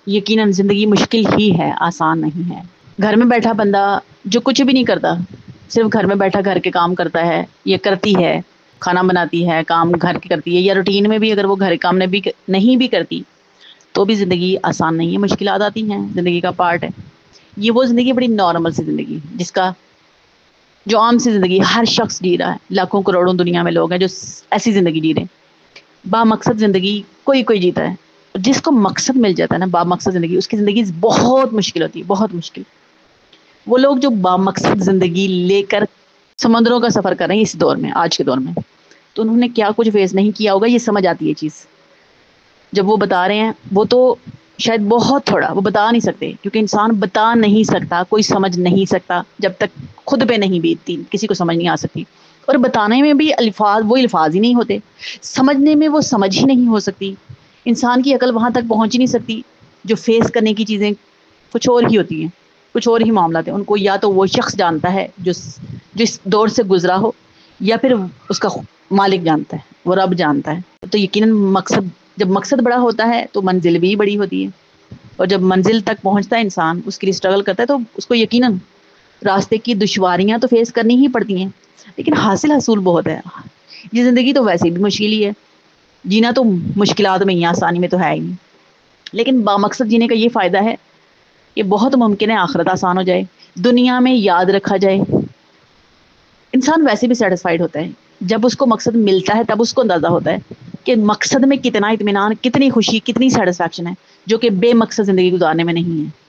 یقیناً زندگی مشکل ہی ہے، آسان نہیں ہے۔ گھر میں بیٹھا بندہ جو کچھ بھی نہیں کرتا، صرف گھر میں بیٹھا گھر کے کام کرتا ہے یا کرتی ہے، کھانا بناتی ہے، کام گھر کے کرتی ہے، یا روٹین میں بھی اگر وہ گھر کے کام نہیں بھی کرتی تو بھی زندگی آسان نہیں ہے، مشکلات آتی ہیں، زندگی کا پارٹ ہے۔ یہ وہ زندگی بڑی نارمل سی زندگی جس کا جو عام سی زندگی ہر شخص جی رہا ہے، لاکھوں کروڑوں دنیا میں لوگ ہیں جو ایسی زندگی جی رہے ہیں۔ با مقصد زندگی کوئی جیتا ہے، جس کو مقصد مل جاتا ہے نا، با مقصد زندگی، اس کی زندگی بہت مشکل ہوتی ہے، بہت مشکل۔ وہ لوگ جو با مقصد زندگی لے کر سمندروں کا سفر کر رہے ہیں اس دور میں، آج کے دور میں، تو انہوں نے کیا کچھ فیس نہیں کیا ہوگا، یہ سمجھ آتی ہے چیز جب وہ بتا رہے ہیں۔ وہ تو شاید بہت تھوڑا وہ بتا نہیں سکتے، کیونکہ انسان بتا نہیں سکتا، کوئی سمجھ نہیں سکتا جب تک خود پہ نہیں بیتتی، کسی کو سمجھ نہیں آ سکتی۔ اور بتانے میں بھی وہ الفاظ ہی نہیں ہوتے، سمجھنے میں وہ سمجھ ہی نہیں ہو سکتی، انسان کی عقل وہاں تک پہنچ ہی نہیں سکتی۔ جو فیس کرنے کی چیزیں کچھ اور ہی ہوتی ہیں، کچھ اور ہی معاملات ہیں، ان کو یا تو وہ شخص جانتا ہے جو جس دور سے گزرا ہو، یا پھر اس کا مالک جانتا ہے، وہ رب جانتا ہے۔ تو یقیناً جب مقصد بڑا ہوتا ہے تو منزل بھی بڑی ہوتی ہے، اور جب منزل تک پہنچتا ہے انسان، اس کے لیے اسٹرگل کرتا ہے، تو اس کو یقیناً راستے کی دشواریاں تو فیس کرنی ہی پڑتی ہیں، لیکن حاصل حصول بہت ہے۔ یہ زندگی تو ویسے بھی مشکل ہی ہے، جینا تو مشکلات میں ہی، آسانی میں تو ہے ہی نہیں، لیکن بامقصد جینے کا یہ فائدہ ہے کہ بہت ممکن ہے آخرت آسان ہو جائے، دنیا میں یاد رکھا جائے۔ انسان ویسے بھی سیٹسفائیڈ ہوتا ہے جب اس کو مقصد ملتا ہے، تب اس کو اندازہ ہوتا ہے کہ مقصد میں کتنا اطمینان، کتنی خوشی، کتنی سیٹسفیکشن ہے، جو کہ بے مقصد زندگی گزارنے میں نہیں ہے۔